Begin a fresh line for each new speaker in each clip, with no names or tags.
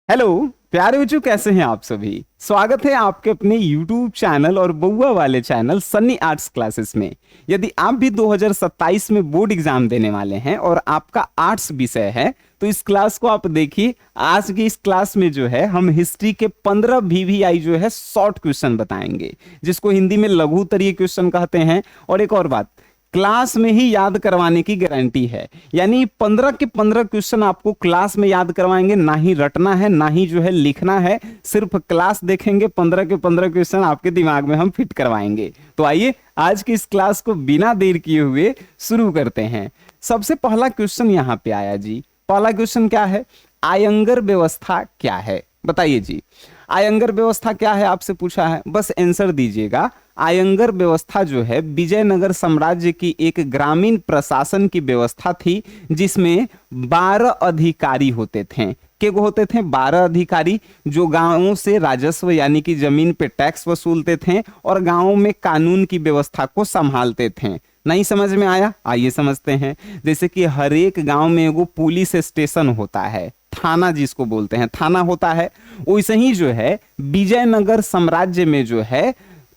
Hello प्यारे बच्चों, कैसे हैं आप सभी। स्वागत है आपके अपने YouTube चैनल और बउआ वाले चैनल सन्नी आर्ट्स क्लासेस में। यदि आप भी 2027 में बोर्ड एग्जाम देने वाले हैं और आपका आर्ट्स विषय है तो इस क्लास को आप देखिए। आज की इस क्लास में जो है हम हिस्ट्री के 15 VVI जो है शॉर्ट क्वेश्चन बताएंगे, जिसको हिंदी में लघु उत्तरीय क्वेश्चन कहते हैं। और एक और बात, क्लास में ही याद करवाने की गारंटी है, यानी 15 के 15 क्वेश्चन आपको क्लास में याद करवाएंगे। ना ही रटना है, ना ही जो है लिखना है, सिर्फ क्लास देखेंगे, 15 के 15 क्वेश्चन आपके दिमाग में हम फिट करवाएंगे। तो आइए आज की इस क्लास को बिना देर किए हुए शुरू करते हैं। सबसे पहला क्वेश्चन यहाँ पे आया जी। पहला क्वेश्चन क्या है? आयंगर व्यवस्था क्या है? बताइए जी, आयंगर व्यवस्था क्या है आपसे पूछा है, बस आंसर दीजिएगा। आयंगर व्यवस्था जो है विजयनगर साम्राज्य की एक ग्रामीण प्रशासन की व्यवस्था थी, जिसमें 12 अधिकारी होते थे। क्या होते थे? 12 अधिकारी, जो गांवों से राजस्व यानी कि जमीन पे टैक्स वसूलते थे और गांवों में कानून की व्यवस्था को संभालते थे। नहीं समझ में आया? आइए समझते हैं। जैसे कि हर एक गांव में एगो पुलिस स्टेशन होता है, थाना जिसको बोलते हैं, थाना होता है। वैसे ही जो है विजयनगर साम्राज्य में जो है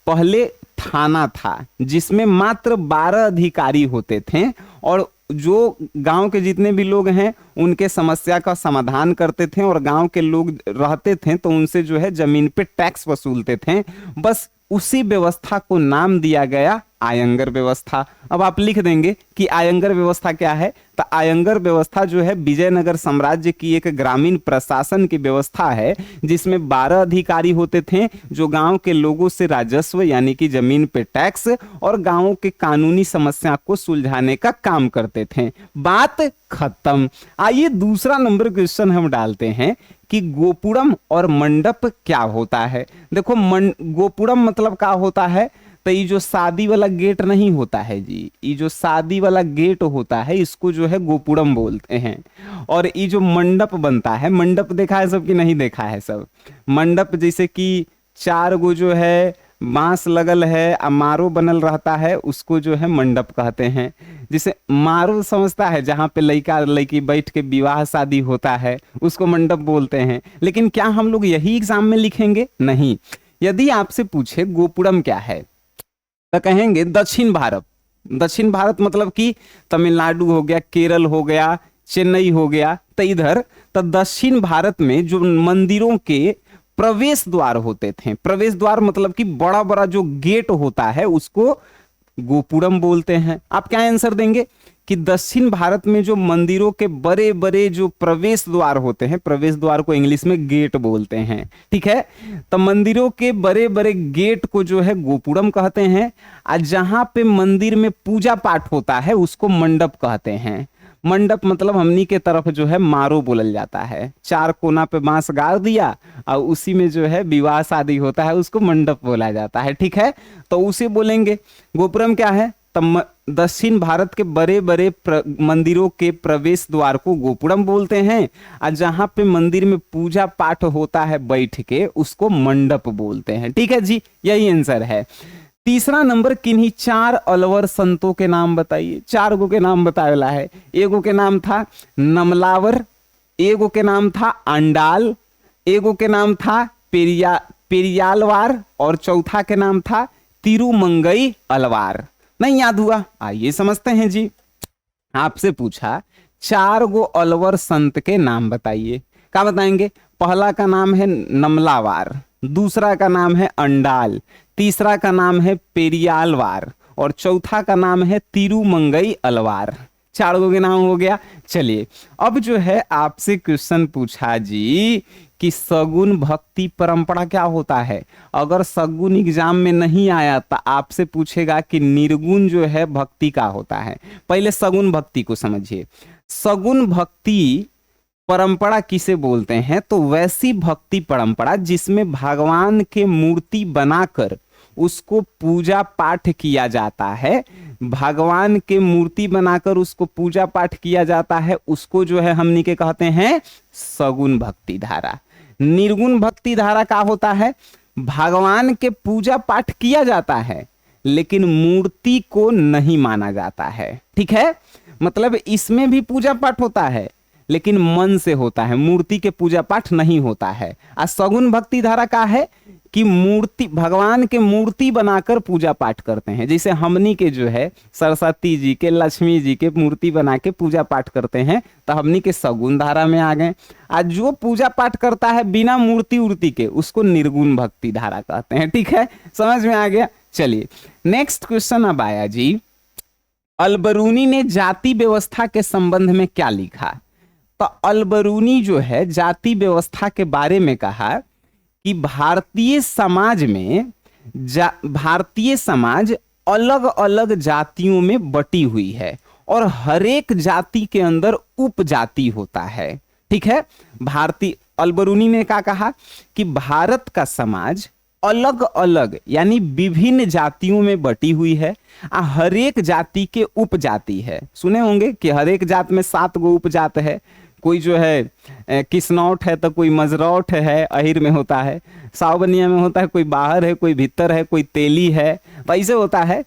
पहले थाना था, जिसमें मात्र 12 अधिकारी होते थे और जो गांव के जितने भी लोग हैं उनके समस्या का समाधान करते थे और गांव के लोग रहते थे तो उनसे जो है जमीन पे टैक्स वसूलते थे। बस उसी व्यवस्था को नाम दिया गया आयंगर व्यवस्था। अब आप लिख देंगे कि आयंगर व्यवस्था क्या है। तो आयंगर व्यवस्था जो है विजयनगर साम्राज्य की एक ग्रामीण प्रशासन की व्यवस्था है, जिसमें 12 अधिकारी होते थे जो गांव के लोगों से राजस्व यानी कि जमीन पे टैक्स और गांवों के कानूनी समस्या को सुलझाने का काम करते थे। बात खत्म। आइए दूसरा नंबर क्वेश्चन हम डालते हैं कि गोपुरम और मंडप क्या होता है। देखो गोपुरम मतलब क्या होता है? तो ये जो शादी वाला गेट नहीं होता है जी, ये जो शादी वाला गेट होता है इसको जो है गोपुरम बोलते हैं। और ये जो मंडप बनता है, मंडप देखा है सब कि नहीं देखा है सब? मंडप जैसे कि 4 गो जो है बांस लगल है, मारो बनल रहता है, उसको जो है मंडप कहते हैं। जिसे मारो समझता है, जहाँ पे लड़का लड़की बैठ के विवाह शादी होता है उसको मंडप बोलते हैं। लेकिन क्या हम लोग यही एग्जाम में लिखेंगे? नहीं। यदि आपसे पूछे गोपुरम क्या है तो कहेंगे दक्षिण भारत। दक्षिण भारत मतलब कि तमिलनाडु हो गया, केरल हो गया, चेन्नई हो गया। तो इधर तो दक्षिण भारत में जो मंदिरों के प्रवेश द्वार होते थे, प्रवेश द्वार मतलब कि बड़ा बड़ा जो गेट होता है उसको गोपुरम बोलते हैं। आप क्या आंसर देंगे कि दक्षिण भारत में जो मंदिरों के बड़े बड़े जो प्रवेश द्वार होते हैं, प्रवेश द्वार को इंग्लिश में गेट बोलते हैं, ठीक है। तो मंदिरों के बड़े बड़े गेट को जो है गोपुरम कहते हैं। और जहां पे मंदिर में पूजा पाठ होता है उसको मंडप कहते हैं। मंडप मतलब हमनी के तरफ जो है मारो बोलल जाता है। 4 कोना पे बांस गाड़ दिया और उसी में जो है विवाह शादी होता है, उसको मंडप बोला जाता है, ठीक है। तो उसे बोलेंगे। गोपुरम क्या है? तब दक्षिण भारत के बड़े बड़े मंदिरों के प्रवेश द्वार को गोपुरम बोलते हैं और जहां पे मंदिर में पूजा पाठ होता है बैठ के उसको मंडप बोलते हैं, ठीक है जी। यही आंसर है। तीसरा नंबर, किन्हीं 4 अलवर संतों के नाम बताइए। 4 गो के नाम बताया है। एगो के नाम था नमलावर, एगो के नाम था अंडाल, एगो के नाम था पेरियालवार और चौथा के नाम था तिरुमंगई अलवार। नहीं याद हुआ? आइए समझते हैं जी। आपसे पूछा 4 गो अलवर संत के नाम बताइए। क्या बताएंगे? पहला का नाम है नमलावार, दूसरा का नाम है अंडाल, तीसरा का नाम है पेरियालवार और चौथा का नाम है तिरुमंगई अलवार। 4 गो के नाम हो गया। चलिए अब जो है आपसे क्वेश्चन पूछा जी कि सगुन भक्ति परंपरा क्या होता है। अगर सगुन एग्जाम में नहीं आया तो आपसे पूछेगा कि निर्गुण जो है भक्ति का होता है। पहले सगुन भक्ति को समझिए। सगुन भक्ति परंपरा किसे बोलते हैं? तो वैसी भक्ति परंपरा जिसमें भगवान के मूर्ति बनाकर उसको पूजा पाठ किया जाता है। भगवान के मूर्ति बनाकर उसको पूजा पाठ किया जाता है, उसको जो है हमनी के कहते हैं सगुन भक्ति धारा। निर्गुण भक्ति धारा का होता है? भगवान के पूजा पाठ किया जाता है लेकिन मूर्ति को नहीं माना जाता है, ठीक है। मतलब इसमें भी पूजा पाठ होता है लेकिन मन से होता है, मूर्ति के पूजा पाठ नहीं होता है। और सगुण भक्ति धारा का है कि मूर्ति, भगवान के मूर्ति बनाकर पूजा पाठ करते हैं। जैसे हमनी के जो है सरस्वती जी के, लक्ष्मी जी के मूर्ति बना के पूजा पाठ करते हैं, तो हमनी के सगुण धारा में आ गए। आज जो पूजा पाठ करता है बिना मूर्ति उर्ति के, उसको निर्गुण भक्ति धारा कहते हैं। ठीक है, समझ में आ गया। चलिए नेक्स्ट क्वेश्चन अब आया जी, अलबरूनी ने जाति व्यवस्था के संबंध में क्या लिखा? तो अलबरूनी जो है जाति व्यवस्था के बारे में कहा कि भारतीय समाज में भारतीय समाज अलग अलग जातियों में बटी हुई है और हर एक जाति के अंदर उपजाति होता है। ठीक है, भारतीय अलबरूनी ने क्या कहा कि भारत का समाज अलग अलग यानी विभिन्न जातियों में बटी हुई है, हर एक जाति के उपजाति है। सुने होंगे कि हर एक जात में 7 गो उपजात है। कोई जो है किसनौट है, तो कोई मजरौट है, अहिर में होता है, सावबनिया में होता है, कोई बाहर है, कोई भीतर है, कोई तेली है, तो ऐसे होता है।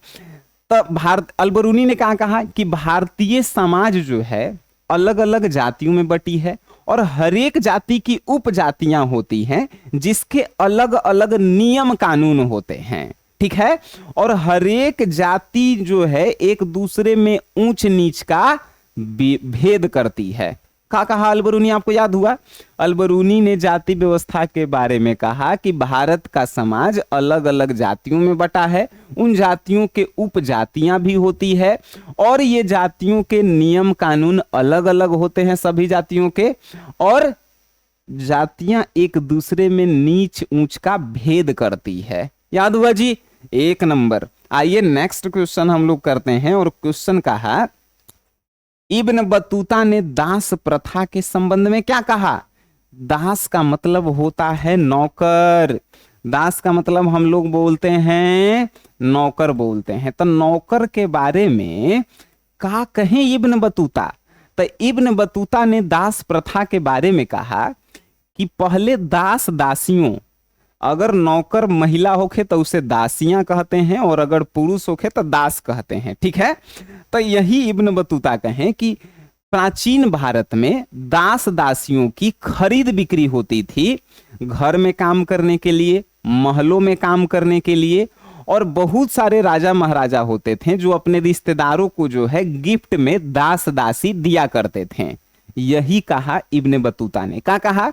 तो अलबरूनी ने कहा कि भारतीय समाज जो है अलग अलग जातियों में बटी है और हर एक जाति की उपजातियां होती हैं जिसके अलग अलग नियम कानून होते हैं। ठीक है, और हर एक जाति जो है एक दूसरे में ऊंच नीच का भेद करती है। क्या कहा अलबरूनी, आपको याद हुआ? अलबरूनी ने जाति व्यवस्था के बारे में कहा कि भारत का समाज अलग अलग जातियों में बटा है, उन जातियों के उपजातियां भी होती है और ये जातियों के नियम कानून अलग अलग होते हैं सभी जातियों के, और जातियां एक दूसरे में नीच ऊंच का भेद करती है। याद हुआ जी? 1 नंबर। आइए नेक्स्ट क्वेश्चन हम लोग करते हैं, और क्वेश्चन कहा इब्न बतूता ने दास प्रथा के संबंध में क्या कहा? दास का मतलब होता है नौकर। दास का मतलब हम लोग बोलते हैं नौकर बोलते हैं। तो नौकर के बारे में क्या कहें इब्न बतूता? तो इब्न बतूता ने दास प्रथा के बारे में कहा कि पहले दास दासियों, अगर नौकर महिला होखे तो उसे दासियां कहते हैं और अगर पुरुष होखे तो दास कहते हैं। ठीक है, तो यही इब्न बतूता कहें कि प्राचीन भारत में दास दासियों की खरीद बिक्री होती थी, घर में काम करने के लिए, महलों में काम करने के लिए, और बहुत सारे राजा महाराजा होते थे जो अपने रिश्तेदारों को जो है गिफ्ट में दास दासी दिया करते थे। यही कहा इब्न बतूता ने। क्या कहा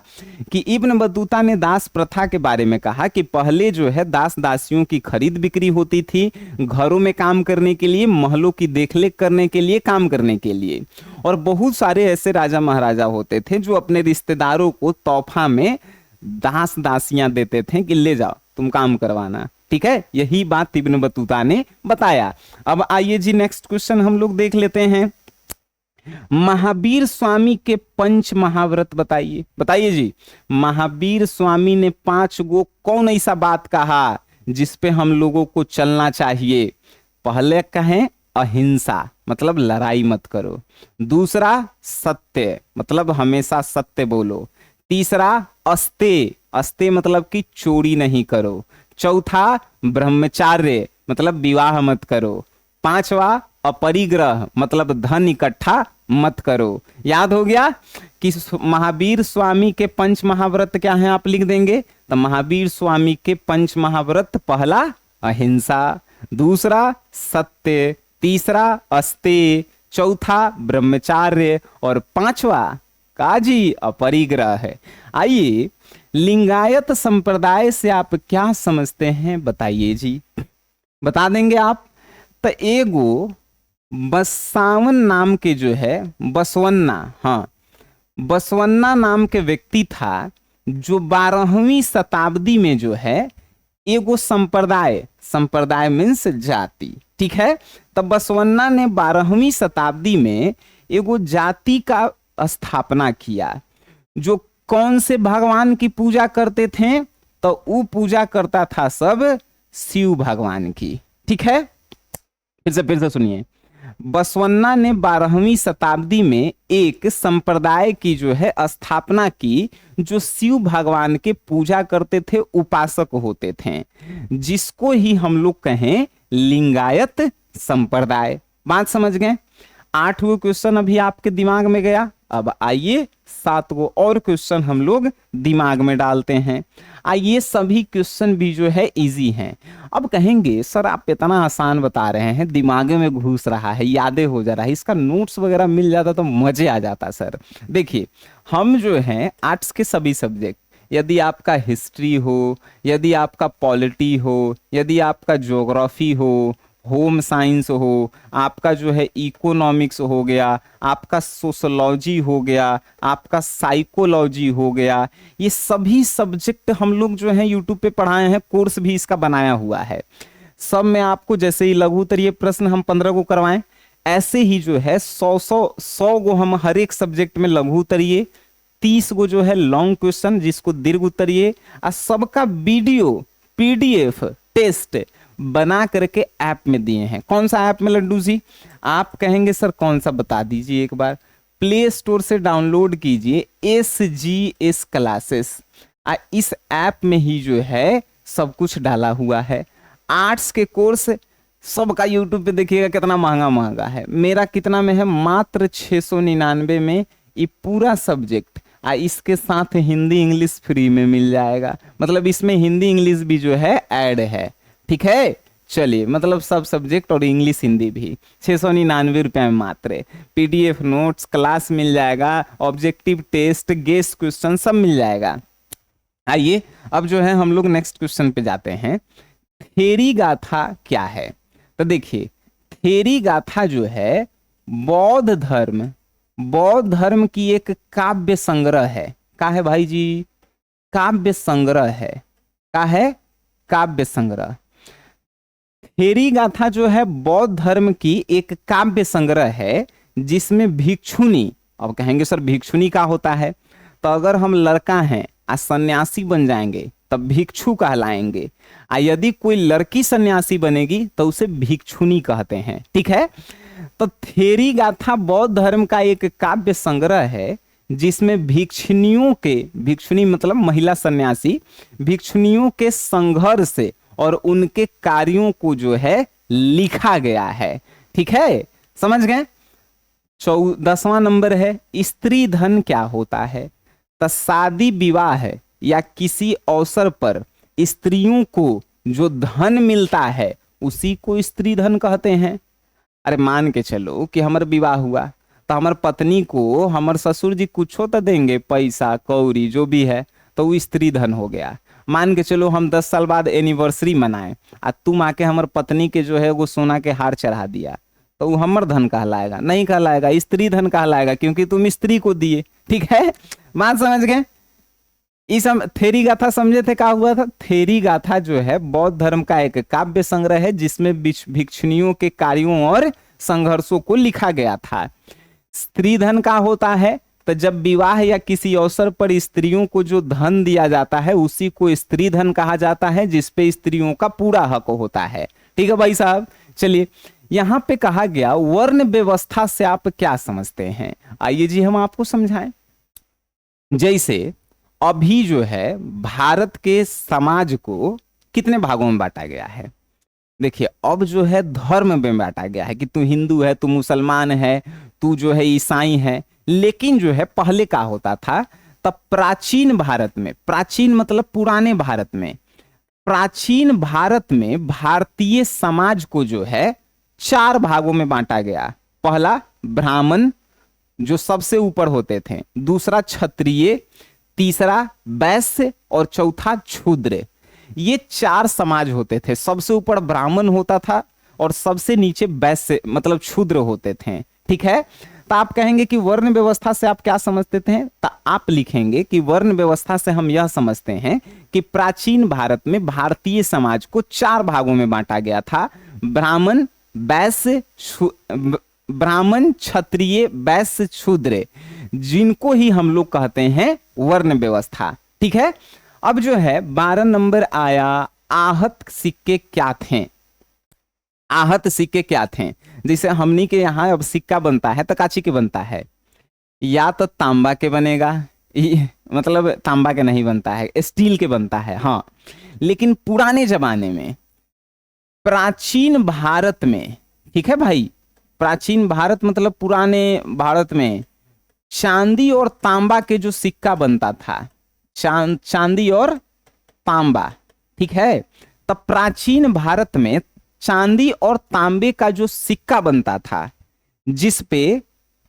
कि इब्न बतूता ने दास प्रथा के बारे में कहा कि पहले जो है दास दासियों की खरीद बिक्री होती थी, घरों में काम करने के लिए, महलों की देखरेख करने के लिए, काम करने के लिए, और बहुत सारे ऐसे राजा महाराजा होते थे जो अपने रिश्तेदारों को तोहफा में दास दासियां देते थे कि ले जाओ तुम काम करवाना। ठीक है, यही बात इब्न बतूता ने बताया। अब आइए जी नेक्स्ट क्वेश्चन हम लोग देख लेते हैं। महावीर स्वामी के पंच महाव्रत बताइए। बताइए जी, महावीर स्वामी ने 5 गो कौन ऐसा बात कहा जिस पे हम लोगों को चलना चाहिए? पहले कहें अहिंसा, मतलब लड़ाई मत करो। दूसरा सत्य, मतलब हमेशा सत्य बोलो। तीसरा अस्ते, अस्ते मतलब कि चोरी नहीं करो। चौथा ब्रह्मचार्य, मतलब विवाह मत करो। 5वां अपरिग्रह, मतलब धन इकट्ठा मत करो। याद हो गया कि महावीर स्वामी के पंच महाव्रत क्या हैं, आप लिख देंगे। तो महावीर स्वामी के पंच महाव्रत, पहला अहिंसा, दूसरा सत्य, तीसरा अस्तेय, चौथा ब्रह्मचार्य और 5वां काजी अपरिग्रह है। आइए, लिंगायत संप्रदाय से आप क्या समझते हैं बताइए जी, बता देंगे आप? तो एगो बसावन नाम के जो है बसवन्ना, हाँ बसवन्ना नाम के व्यक्ति था जो 12वीं शताब्दी में जो है एगो संप्रदाय, संप्रदाय मीन्स जाति, ठीक है। तब बसवन्ना ने 12वीं शताब्दी में एगो जाति का स्थापना किया जो कौन से भगवान की पूजा करते थे? तो वो पूजा करता था सब शिव भगवान की, ठीक है। फिर से सुनिए, बसवन्ना ने 12वीं शताब्दी में एक संप्रदाय की जो है स्थापना की जो शिव भगवान के पूजा करते थे, उपासक होते थे, जिसको ही हम लोग कहें लिंगायत संप्रदाय। बात समझ गए? 8वां क्वेश्चन अभी आपके दिमाग में गया। अब आइए 7 को और क्वेश्चन हम लोग दिमाग में डालते हैं। आइए सभी क्वेश्चन भी जो है इजी हैं। अब कहेंगे सर आप इतना आसान बता रहे हैं, दिमाग में घुस रहा है, यादें हो जा रहा है, इसका नोट्स वगैरह मिल जाता तो मजे आ जाता सर। देखिए हम जो हैं आर्ट्स के सभी सब्जेक्ट, यदि आपका हिस्ट्री हो, यदि आपका पॉलिटी हो, यदि आपका ज्योग्राफी हो, होम साइंस हो, आपका जो है इकोनॉमिक्स हो गया, आपका सोशोलॉजी हो गया, आपका साइकोलॉजी हो गया, ये सभी सब्जेक्ट हम लोग जो है यूट्यूब पे पढ़ाए हैं, कोर्स भी इसका बनाया हुआ है। सब में आपको जैसे ही लघु उत्तरीय प्रश्न हम 15 को करवाएं, ऐसे ही जो है 100 को हम हर एक सब्जेक्ट में लघु उत्तरीय, 30 को जो है लॉन्ग क्वेश्चन जिसको दीर्घ उत्तरीय, और सबका वीडियो पीडीएफ टेस्ट बना करके ऐप में दिए हैं। कौन सा ऐप में लड्डू जी? आप कहेंगे सर कौन सा, बता दीजिए एक बार। प्ले स्टोर से डाउनलोड कीजिए SGS क्लासेस। इस ऐप में ही जो है सब कुछ डाला हुआ है। आर्ट्स के कोर्स सबका यूट्यूब पे देखिएगा कितना महंगा महंगा है। मेरा कितना में है? मात्र 699 में ये पूरा सब्जेक्ट, इसके साथ हिंदी इंग्लिश फ्री में मिल जाएगा। मतलब इसमें हिंदी इंग्लिश भी जो है ऐड है, ठीक है। चलिए मतलब सब सब्जेक्ट और इंग्लिश हिंदी भी 699 रुपये में मात्र। पीडीएफ नोट्स, क्लास मिल जाएगा, ऑब्जेक्टिव टेस्ट, गेस्ट क्वेश्चन सब मिल जाएगा। आइए अब जो है हम लोग नेक्स्ट क्वेश्चन पे जाते हैं। थेरी गाथा क्या है? तो देखिए थेरी गाथा जो है बौद्ध धर्म की एक काव्य संग्रह है। का है भाई जी? काव्य संग्रह है। का है? काव्य संग्रह। थेरी गाथा जो है बौद्ध धर्म की एक काव्य संग्रह है जिसमें भिक्षुनी, अब कहेंगे सर भिक्षुनी का होता है? तो अगर हम लड़का हैं और सन्यासी बन जाएंगे तब भिक्षु कहलाएंगे, और यदि कोई लड़की सन्यासी बनेगी तो उसे भिक्षुनी कहते हैं, ठीक है। तो थेरी गाथा बौद्ध धर्म का एक काव्य संग्रह है जिसमें भिक्षुनी मतलब महिला सन्यासी, भिक्षुनियों के संघर्ष से और उनके कार्यों को जो है लिखा गया है, ठीक है, समझ गए। 10वां नंबर है स्त्री धन क्या होता है? तो शादी विवाह या किसी अवसर पर स्त्रियों को जो धन मिलता है उसी को स्त्री धन कहते हैं। अरे मान के चलो कि हमारा विवाह हुआ तो हमार पत्नी को हमार ससुर जी कुछ तो देंगे, पैसा कौड़ी जो भी है, तो वो स्त्री धन हो गया। मान के चलो हम 10 साल बाद एनिवर्सरी मनाए और तुम आके हमार पत्नी के जो है वो सोना के हार चढ़ा दिया, तो वो हमर धन कहलाएगा? नहीं कहलाएगा, स्त्री धन कहलाएगा, क्योंकि तुम स्त्री को दिए, ठीक है। बात समझ गए? इस थेरी गाथा समझे थे क्या हुआ था? थेरी गाथा जो है बौद्ध धर्म का एक काव्य संग्रह है जिसमें भिक्षुनियों के कार्यों और संघर्षों को लिखा गया था। स्त्री धन का होता है तो जब विवाह या किसी अवसर पर स्त्रियों को जो धन दिया जाता है उसी को स्त्री धन कहा जाता है, जिसपे स्त्रियों का पूरा हक होता है, ठीक है भाई साहब। चलिए यहां पे कहा गया वर्ण व्यवस्था से आप क्या समझते हैं? आइए जी हम आपको समझाएं। जैसे अभी जो है भारत के समाज को कितने भागों में बांटा गया है? देखिए अब जो है धर्म में बांटा गया है कि तू हिंदू है, तू मुसलमान है, तू जो है ईसाई है। लेकिन जो है पहले का होता था, तब प्राचीन भारत में, प्राचीन मतलब पुराने भारत में, प्राचीन भारत में भारतीय समाज को जो है 4 भागों में बांटा गया। पहला ब्राह्मण जो सबसे ऊपर होते थे, दूसरा क्षत्रिय, तीसरा वैश्य और चौथा शूद्र। ये 4 समाज होते थे। सबसे ऊपर ब्राह्मण होता था और सबसे नीचे वैश्य मतलब शूद्र होते थे, ठीक है। तो आप कहेंगे कि वर्ण व्यवस्था से आप क्या समझते थे? तो आप लिखेंगे कि वर्ण व्यवस्था से हम यह समझते हैं कि प्राचीन भारत में भारतीय समाज को 4 भागों में बांटा गया था। ब्राह्मण, वैश्य, ब्राह्मण, क्षत्रिय, वैश्य, शूद्र, जिनको ही हम लोग कहते हैं वर्ण व्यवस्था, ठीक है। अब जो है 12 नंबर आया आहत सिक्के क्या थे? आहत सिक्के क्या थे? जैसे हमनी के यहाँ अब सिक्का बनता है तो काची के बनता है? या तो तांबा के बनेगा, मतलब तांबा के नहीं बनता है, स्टील के बनता है, हाँ। लेकिन पुराने जमाने में प्राचीन भारत में, ठीक है भाई, प्राचीन भारत मतलब पुराने भारत में चांदी और तांबा के जो सिक्का बनता था, चांदी और तांबा, ठीक है। तब प्राचीन भारत में चांदी और तांबे का जो सिक्का बनता था, जिस पे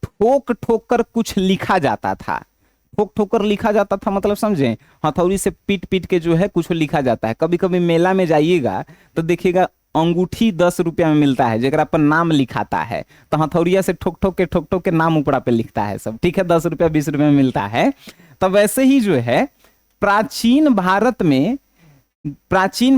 ठोक ठोक कर कुछ लिखा जाता था, ठोक ठोक कर लिखा जाता था मतलब समझे, हथौड़ी से पीट पीट के जो है कुछ लिखा जाता है। कभी कभी मेला में जाइएगा तो देखिएगा अंगूठी 10 रुपया में मिलता है, जरा पर नाम लिखाता है, तो हथौड़िया से ठोक ठोक के नाम ऊपरा पे लिखता है सब, ठीक है। 10 रुपया 20 रुपया में मिलता है। तो वैसे ही जो है प्राचीन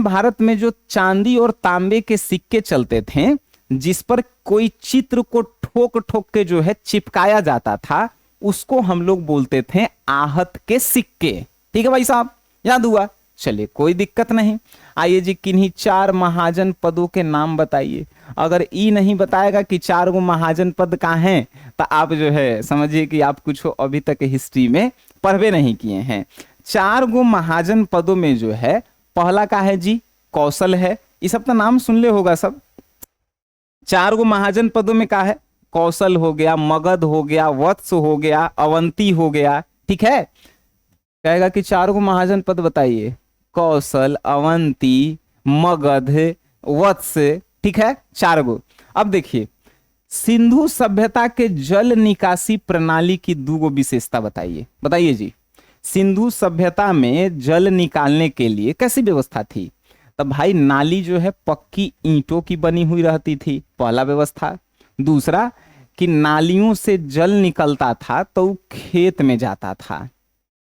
भारत में जो चांदी और तांबे के सिक्के चलते थे, जिस पर कोई चित्र को ठोक ठोक के जो है चिपकाया जाता था, उसको हम लोग बोलते थे आहत के सिक्के। ठीक है भाई साहब, याद हुआ? चलिए कोई दिक्कत नहीं। आइए जी, किन्हीं 4 महाजन पदों के नाम बताइए। अगर ई नहीं बताएगा कि 4 गो महाजन पद कहाँ हैं, तो आप जो है समझिए कि आप कुछ अभी तक हिस्ट्री में पढ़वे नहीं किए हैं। 4 गो महाजन पदों में जो है पहला का है जी कौशल है। ये सब तो नाम सुन ले होगा सब। 4 गो महाजन पदों में का है, कौशल हो गया, मगध हो गया, वत्स हो गया, अवंती हो गया। ठीक है, कहेगा कि 4 गो महाजन पद बताइए, कौशल, अवंती, मगध, वत्स। ठीक है, 4 गो। अब देखिए, सिंधु सभ्यता के जल निकासी प्रणाली की 2 गो विशेषता बताइए। बताइए जी, सिंधु सभ्यता में जल निकालने के लिए कैसी व्यवस्था थी? तब भाई नाली जो है पक्की ईंटों की बनी हुई रहती थी, पहला व्यवस्था। दूसरा कि नालियों से जल निकलता था तो खेत में जाता था।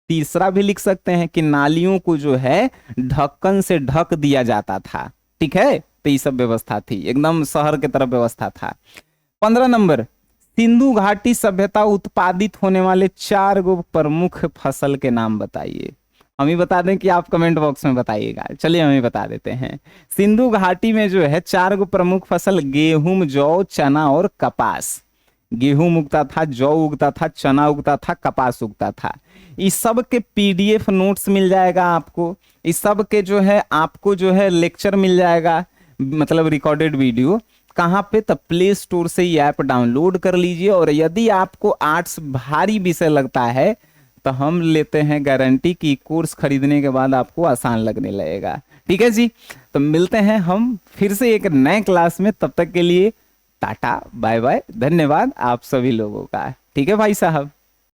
तीसरा भी लिख सकते हैं कि नालियों को जो है ढक्कन से ढक दिया जाता था। ठीक है, तो ये सब व्यवस्था थी, एकदम शहर की तरफ व्यवस्था था। 15 नंबर, सिंधु घाटी सभ्यता उत्पादित होने वाले 4 गो प्रमुख फसल के नाम बताइए। हम ही बता दें कि आप कमेंट बॉक्स में बताइएगा? चलिए हम ही बता देते हैं। सिंधु घाटी में जो है 4 गो प्रमुख फसल गेहूं, जौ, चना और कपास। गेहूं उगता था, जौ उगता था, चना उगता था, कपास उगता था। इस सब के पीडीएफ नोट्स मिल जाएगा आपको। इस सब के जो है आपको जो है लेक्चर मिल जाएगा, मतलब रिकॉर्डेड वीडियो। कहाँ पे? तो प्ले स्टोर से ये ऐप डाउनलोड कर लीजिए। और यदि आपको आर्ट्स भारी विषय लगता है तो हम लेते हैं गारंटी कि कोर्स खरीदने के बाद आपको आसान लगने लगेगा। ठीक है जी, तो मिलते हैं हम फिर से एक नए क्लास में। तब तक के लिए टाटा बाय बाय, धन्यवाद आप सभी लोगों का। ठीक है भाई साहब।